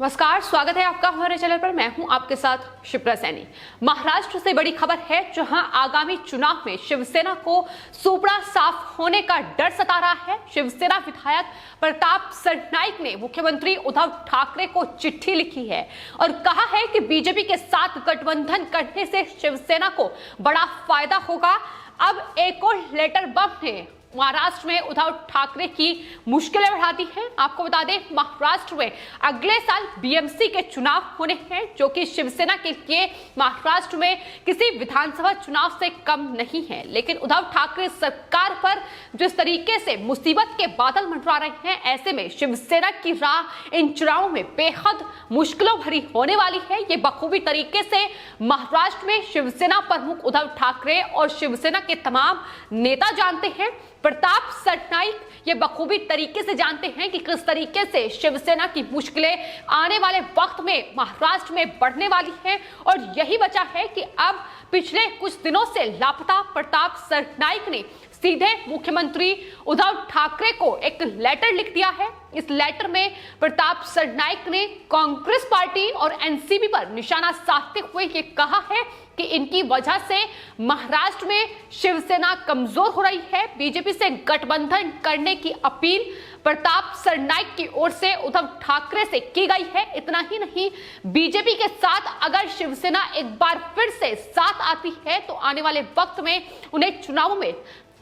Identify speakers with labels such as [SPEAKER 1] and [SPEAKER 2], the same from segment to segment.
[SPEAKER 1] नमस्कार, स्वागत है आपका हमारे चैनल पर। मैं हूं आपके साथ शिप्रा सैनी। महाराष्ट्र से बड़ी खबर है, जहां आगामी चुनाव में शिवसेना को सुपड़ा साफ होने का डर सता रहा है। शिवसेना विधायक प्रताप सरनाईक ने मुख्यमंत्री उद्धव ठाकरे को चिट्ठी लिखी है और कहा है कि बीजेपी के साथ गठबंधन करने से शिवसेना को बड़ा फायदा होगा। अब एक और लेटर बम ने महाराष्ट्र में उद्धव ठाकरे की मुश्किलें बढ़ा दी हैं। आपको बता दें, महाराष्ट्र में अगले साल बीएमसी के चुनाव होने हैं, जो कि शिवसेना के लिए महाराष्ट्र में किसी विधानसभा चुनाव से कम नहीं है। लेकिन उद्धव ठाकरे सरकार पर जिस तरीके से मुसीबत के बादल मंडरा रहे हैं, ऐसे में शिवसेना की राह इन चुनावों में बेहद मुश्किलों भरी होने वाली है। ये बखूबी तरीके से महाराष्ट्र में शिवसेना प्रमुख उद्धव ठाकरे और शिवसेना के तमाम नेता जानते हैं। प्रताप सरनाईक ये बखूबी तरीके से जानते हैं कि किस तरीके से शिवसेना की मुश्किलें आने वाले वक्त में महाराष्ट्र में बढ़ने वाली हैं, और यही वजह है कि अब पिछले कुछ दिनों से लापता प्रताप सरनाईक ने सीधे मुख्यमंत्री उद्धव ठाकरे को एक लेटर लिख दिया है। इस लेटर में प्रताप सरनाईक ने कांग्रेस पार्टी और एनसीपी पर निशाना साधते हुए ये कहा है कि इनकी वजह से महाराष्ट्र में शिवसेना कमजोर हो रही है। बीजेपी से गठबंधन करने की अपील प्रताप सरनाईक की ओर से उद्धव ठाकरे से की गई है। इतना ही नहीं, बीजेपी के साथ अगर शिवसेना एक बार फिर से साथ आती है तो आने वाले वक्त में उन्हें चुनाव में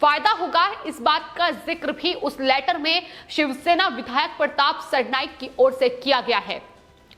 [SPEAKER 1] फायदा होगा। इस बात का जिक्र भी उस लेटर में शिवसेना विधायक प्रताप सरनाईक की ओर से किया गया है।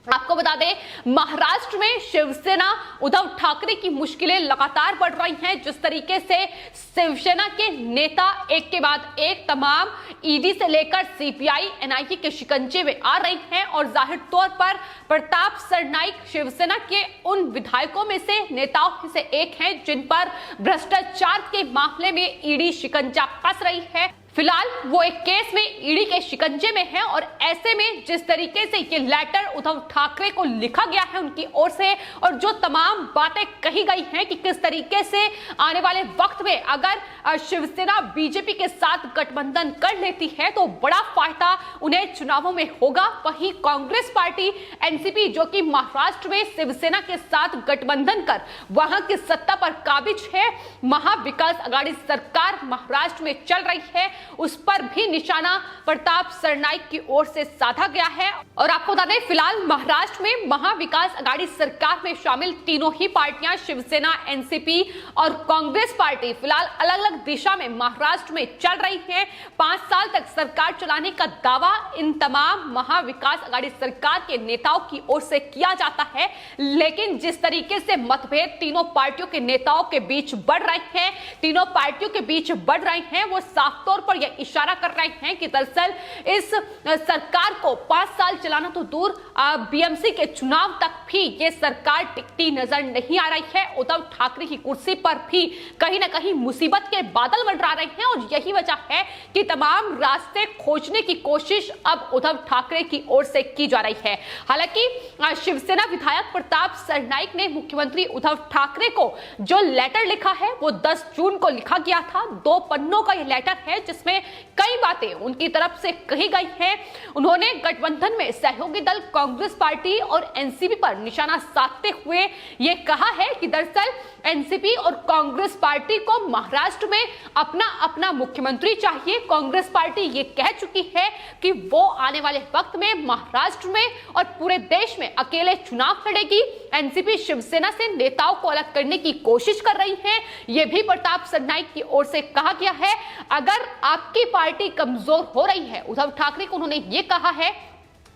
[SPEAKER 1] आपको बता दें, महाराष्ट्र में शिवसेना उद्धव ठाकरे की मुश्किलें लगातार बढ़ रही हैं। जिस तरीके से शिवसेना के नेता एक के बाद एक तमाम ईडी से लेकर सीपीआई एनआईए के शिकंजे में आ रही हैं, और जाहिर तौर पर प्रताप सरनाईक शिवसेना के उन विधायकों में से नेताओं में से एक हैं जिन पर भ्रष्टाचार के मामले में ईडी शिकंजा कस रही है। फिलहाल वो एक केस में ईडी के शिकंजे में है, और ऐसे में जिस तरीके से ये लेटर उद्धव ठाकरे को लिखा गया है उनकी ओर से, और जो तमाम बातें कही गई हैं कि किस तरीके से आने वाले वक्त में अगर शिवसेना बीजेपी के साथ गठबंधन कर लेती है तो बड़ा फायदा उन्हें चुनावों में होगा। वहीं कांग्रेस पार्टी एनसीपी, जो कि महाराष्ट्र में शिवसेना के साथ गठबंधन कर वहां की सत्ता पर काबिज है, महाविकास आघाड़ी सरकार महाराष्ट्र में चल रही है, उस पर भी निशाना प्रताप सरनाईक की ओर से साधा गया है। और आपको बता दें, फिलहाल महाराष्ट्र में महाविकास आघाड़ी सरकार में शामिल तीनों ही पार्टियां शिवसेना, एनसीपी और कांग्रेस पार्टी फिलहाल अलग अलग दिशा में महाराष्ट्र में चल रही हैं। 5 साल तक सरकार चलाने का दावा इन तमाम महाविकास आघाड़ी सरकार के नेताओं की ओर से किया जाता है, लेकिन जिस तरीके से मतभेद तीनों पार्टियों के नेताओं के बीच बढ़ रहे हैं, तीनों पार्टियों के बीच बढ़ रहे हैं, वो साफ तौर पर यह इशारा कर रहे हैं कि दरअसल इस सरकार को 5 साल चलाना तो दूर, बीएमसी के चुनाव तक भी ये सरकार टिकती नजर नहीं आ रही है। उद्धव ठाकरे की कुर्सी पर भी कहीं ना कहीं मुसीबत के बादल मंडरा रहे हैं, और यही वजह है कि तमाम रास्ते खोजने की कोशिश अब उद्धव ठाकरे की ओर से की जा रही है। हालांकि शिवसेना विधायक प्रताप सरनाईक ने मुख्यमंत्री उद्धव ठाकरे को जो लेटर लिखा है वो 10 जून को लिखा गया था। 2 पन्नों का यह लेटर है जिसमें कई बातें उनकी तरफ से कही गई हैं। उन्होंने गठबंधन में सहयोगी दल कांग्रेस पार्टी और एनसीपी पर निशाना साधते हुए यह कहा है कि दरअसल एनसीपी और कांग्रेस पार्टी को महाराष्ट्र में अपना अपना मुख्यमंत्री चाहिए। कांग्रेस पार्टी ये कह चुकी है कि वो आने वाले वक्त में महाराष्ट्र में और पूरे देश में अकेले चुनाव लड़ेगी। एनसीपी शिवसेना से नेताओं को अलग करने की कोशिश कर रही है। यह भी प्रताप सरनाईक की ओर से कहा गया है। अगर आपकी पार्टी कमजोर हो रही है, उद्धव ठाकरे को उन्होंने ये कहा है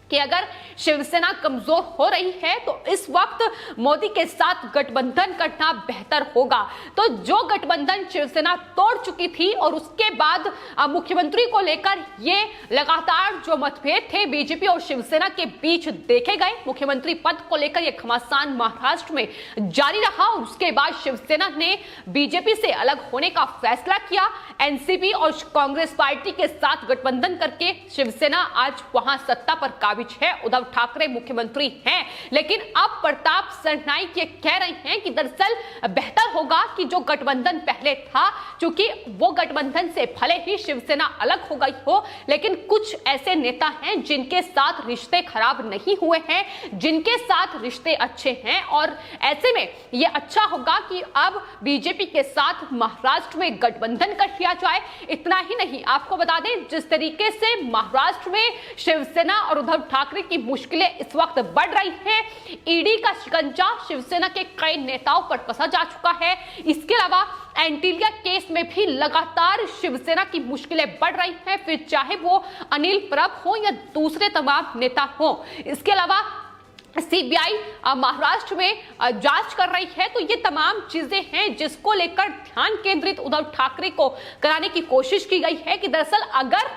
[SPEAKER 1] कि अगर शिवसेना कमजोर हो रही है तो इस वक्त मोदी के साथ गठबंधन करना बेहतर होगा। तो जो गठबंधन शिवसेना तोड़ चुकी थी और उसके बाद मुख्यमंत्री को लेकर ये लगातार जो मतभेद थे बीजेपी और शिवसेना के बीच देखे गए, मुख्यमंत्री पद को लेकर यह घमासान महाराष्ट्र में जारी रहा, और उसके बाद शिवसेना ने बीजेपी से अलग होने का फैसला किया। एनसीपी और कांग्रेस पार्टी के साथ गठबंधन करके शिवसेना आज वहां सत्ता पर काबिज काबिज है, उद्धव ठाकरे मुख्यमंत्री हैं। लेकिन अब प्रताप सरनाईक ये कह रहे हैं कि दरअसल बेहतर होगा कि जो गठबंधन पहले था, क्योंकि वो गठबंधन से भले ही शिवसेना अलग हो गई हो, लेकिन कुछ ऐसे नेता हैं जिनके साथ रिश्ते खराब नहीं हुए हैं, जिनके साथ रिश्ते अच्छे हैं, और ऐसे में ये अच्छा होगा कि अब बीजेपी के साथ महाराष्ट्र में गठबंधन कर लिया जाए। इतना ही नहीं, आपको बता दें जिस तरीके से महाराष्ट्र में शिवसेना और उद्धव ठाकरे की मुश्किलें इस वक्त बढ़ रही हैं, ईडी का शिकंजा शिवसेना के कई नेताओं पर कसा जा चुका है। इसके अलावा एंटीलिया केस में भी लगातार शिवसेना की मुश्किलें बढ़ रही हैं, फिर चाहे वो अनिल परब हो या दूसरे तमाम नेता हो। इसके अलावा सीबीआई महाराष्ट्र में जांच कर रही है, तो ये तमाम चीजें हैं जिसको लेकर ध्यान केंद्रित उद्धव ठाकरे को कराने की कोशिश की गई है कि दरअसल अगर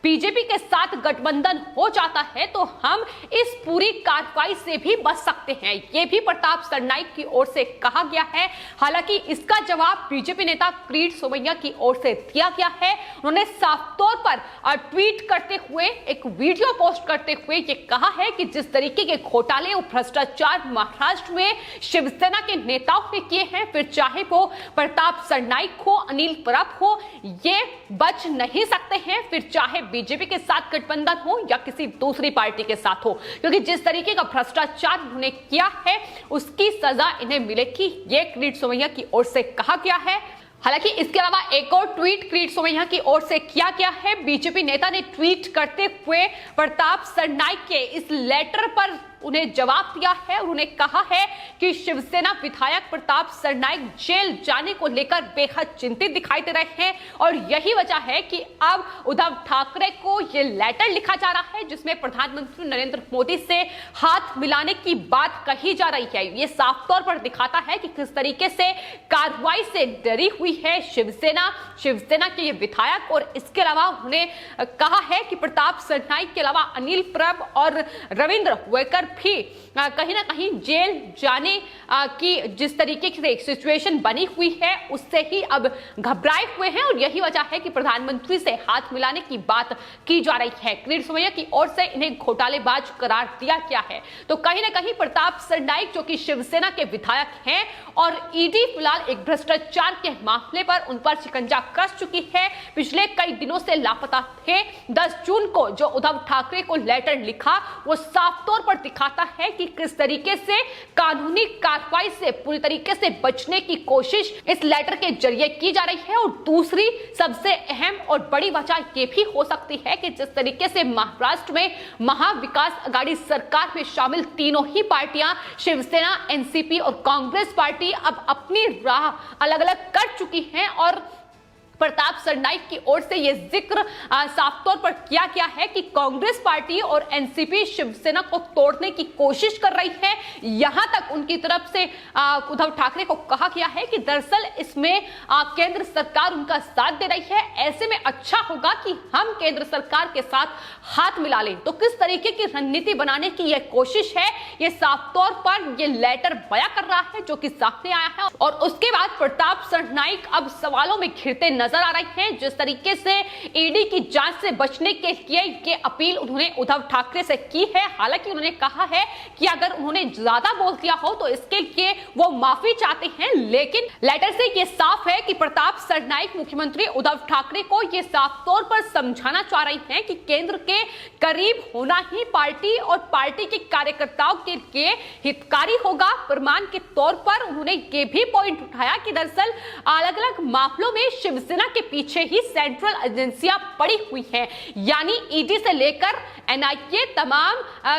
[SPEAKER 1] बीजेपी के साथ गठबंधन हो जाता है तो हम इस पूरी कार्रवाई से भी बच सकते हैं। ये भी प्रताप सरनाईक की ओर से कहा गया है। हालांकि इसका जवाब बीजेपी नेता किरीट सोमैया की ओर से दिया गया है। उन्होंने साफ तौर पर ट्वीट करते हुए, एक वीडियो पोस्ट करते हुए ये कहा है कि जिस तरीके के घोटाले और भ्रष्टाचार महाराष्ट्र में शिवसेना के नेताओं ने किए हैं, फिर चाहे वो प्रताप सरनाईक हो, अनिल परब हो, ये बच नहीं सकते हैं, फिर चाहे बीजेपी के साथ गठबंधन हो या किसी दूसरी पार्टी के साथ हो, क्योंकि जिस तरीके का भ्रष्टाचार उन्होंने किया है उसकी सजा इन्हें मिलेगी, ये किरीट सोमैया की ओर से कहा गया है। हालांकि इसके अलावा एक और ट्वीट किरीट सोमैया की ओर से किया गया है। बीजेपी नेता ने ट्वीट करते हुए प्रताप सरनाईक के इस लेटर पर उन्हें जवाब दिया है। उन्होंने कहा है कि शिवसेना विधायक प्रताप सरनाईक जेल जाने को लेकर बेहद चिंतित दिखाई दे रहे हैं, और यही वजह है कि अब उद्धव ठाकरे को यह लेटर लिखा जा रहा है जिसमें प्रधानमंत्री नरेंद्र मोदी से हाथ मिलाने की बात कही जा रही है। ये साफ तौर पर दिखाता है कि किस तरीके से कार्रवाई से डरी हुई है शिवसेना के ये विधायक। और इसके अलावा उन्होंने कहा है कि प्रताप सरनाईक के अलावा अनिल परब और रविंद्र वेकर भी कहीं ना कहीं जेल जाने की जिस तरीके से सिचुएशन बनी हुई है उससे ही अब घबराए हुए हैं, और यही वजह है कि प्रधानमंत्री से हाथ मिलाने की बात की जा रही है। किरीट सोमैया की ओर से इन्हें घोटालेबाज करार दिया गया है। तो कहीं ना कहीं प्रताप सरनाईक जो कि शिवसेना के विधायक हैं, और ईडी फिलहाल एक भ्रष्टाचार के मामले पर उन पर शिकंजा कस चुकी है, पिछले कई दिनों से लापता थे। 10 जून को जो उद्धव ठाकरे को लेटर लिखा वो साफ तौर पर दिखाता है कि किस तरीके से कानूनी कार्रवाई से पूरी तरीके से बचने की कोशिश इस लेटर के जरिए की जा रही है। और दूसरी सबसे अहम और बड़ी वजह यह भी हो सकती है कि जिस तरीके से महाराष्ट्र में महाविकास आघाड़ी सरकार में शामिल तीनों ही पार्टियां शिवसेना, एनसीपी और कांग्रेस पार्टी अब अपनी राह अलग अलग कर चुकी हैं, और प्रताप सरनाईक की ओर से यह जिक्र साफ तौर पर किया गया है कि कांग्रेस पार्टी और एनसीपी शिवसेना को तोड़ने की कोशिश कर रही है। यहां तक उनकी तरफ से उद्धव ठाकरे को कहा गया है कि दरअसल इसमें केंद्र सरकार उनका साथ दे रही है, ऐसे में अच्छा होगा कि हम केंद्र सरकार के साथ हाथ मिला लें। तो किस तरीके की रणनीति बनाने की यह कोशिश है, यह साफ तौर पर यह लेटर बयां कर रहा है जो कि सामने आया है। और उसके बाद प्रताप सरनाईक अब सवालों में घिरते नजर आ रही हैं। जिस तरीके से ईडी की जांच से बचने के लिए ये अपील उन्होंने उद्धव ठाकरे से की है। हालांकि उन्होंने कहा है कि अगर उन्होंने ज्यादा बोल दिया हो तो इसके लिए वो माफी चाहते हैं, लेकिन लेटर से ये साफ है कि प्रताप सरनाईक मुख्यमंत्री उद्धव ठाकरे को ये साफ तौर पर समझाना चाह रही हैं कि केंद्र के करीब होना ही पार्टी और पार्टी के कार्यकर्ताओं के लिए हितकारी होगा। प्रमाण के तौर पर उन्होंने ये भी पॉइंट उठाया कि दरअसल अलग अलग मामलों में शिवसेना के पीछे ही सेंट्रल एजेंसियां पड़ी हुई हैं, यानी ईडी से लेकर एनआईए तमाम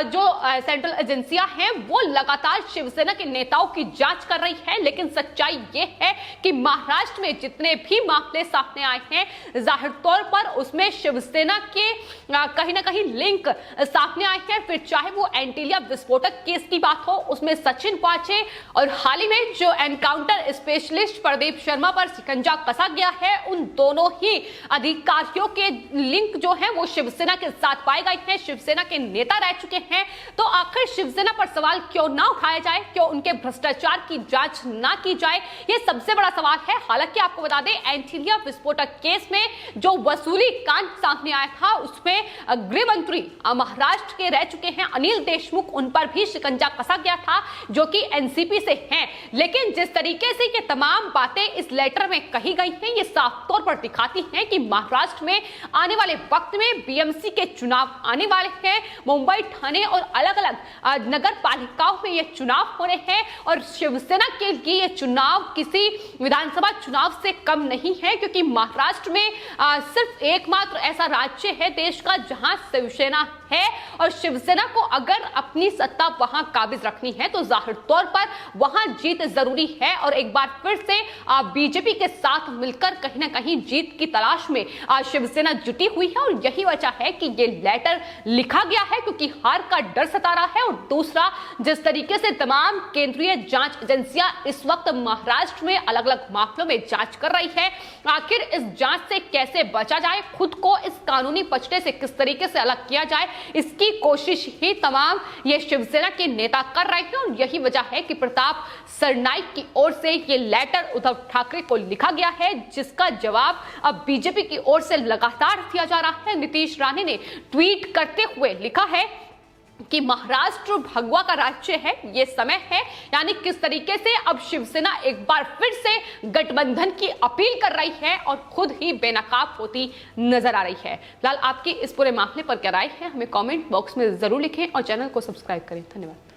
[SPEAKER 1] जो सेंट्रल एजेंसियां हैं वो लगातार शिवसेना के नेताओं की जांच कर रही है। लेकिन सच्चाई ये है कि महाराष्ट्र में जितने भी मामले सामने आए हैं जाहिर तौर पर उसमें शिवसेना के कहीं ना कहीं लिंक सामने आए हैं। फिर चाहे वो एंटीलिया विस्फोटक केस की बात हो, उसमें सचिन पाचे और हाल ही में जो encounter special specialist Pradeep Sharma पर शिकंजा कसा गया है। उन दोनों ही अधिकारियों के लिंक जो है वो शिवसेना के साथ पाए गए हैं, शिवसेना के नेता रह चुके हैं। तो आखिर शिवसेना पर सवाल क्यों ना उठाया जाए, क्यों उनके भ्रष्टाचार की जांच ना की जाए, ये सबसे बड़ा सवाल है। हालांकि आपको बता दें, एंटीलिया विस्फोटक केस में जो वसूली कांड सामने आया था उसमें गृह मंत्री महाराष्ट्र के रह चुके हैं अनिल देशमुख, उन पर भी शिकंजा कसा गया था जो कि एनसीपी से हैं। लेकिन जिस तरीके से ये तमाम बातें इस लेटर में कही गई हैं, ये साफ तौर पर दिखाती हैं कि महाराष्ट्र में आने वाले वक्त में बीएमसी के चुनाव आने वाले हैं। मुंबई, ठाणे और अलग अलग नगर पालिकाओं में ये चुनाव हो रहे हैं और शिवसेना के लिए ये चुनाव किसी विधानसभा चुनाव से कम नहीं है, क्योंकि महाराष्ट्र में सिर्फ एकमात्र ऐसा राज्य है देश का जहां शिवसेना है और शिवसेना को अगर अपनी सत्ता वहां काबिज रखनी है तो जाहिर तौर पर वहां जीत जरूरी है। और एक बार फिर से बीजेपी के साथ मिलकर कहीं ना कहीं जीत की तलाश में शिवसेना जुटी हुई है और यही वजह है कि ये लेटर लिखा गया है, क्योंकि हार का डर सता रहा है। और दूसरा, जिस तरीके से तमाम केंद्रीय जांच एजेंसियां इस वक्त महाराष्ट्र में अलग अलग मामलों में जांच कर रही है, आखिर इस जांच से कैसे बचा जाए, खुद को इस कानूनी पचड़े से किस तरीके से अलग किया जाए, इसकी कोशिश ही तमाम ये शिवसेना के नेता कर रहे हैं। और यही वजह है कि प्रताप सरनाईक की ओर से ये लेटर उद्धव ठाकरे को लिखा गया है, जिसका जवाब अब बीजेपी की ओर से लगातार दिया जा रहा है। नीतीश राणे ने ट्वीट करते हुए लिखा है कि महाराष्ट्र भगवा का राज्य है, ये समय है, यानी किस तरीके से अब शिवसेना एक बार फिर से गठबंधन की अपील कर रही है और खुद ही बेनकाब होती नजर आ रही है। फिलहाल आपकी इस पूरे मामले पर क्या राय है, हमें कमेंट बॉक्स में जरूर लिखें और चैनल को सब्सक्राइब करें। धन्यवाद।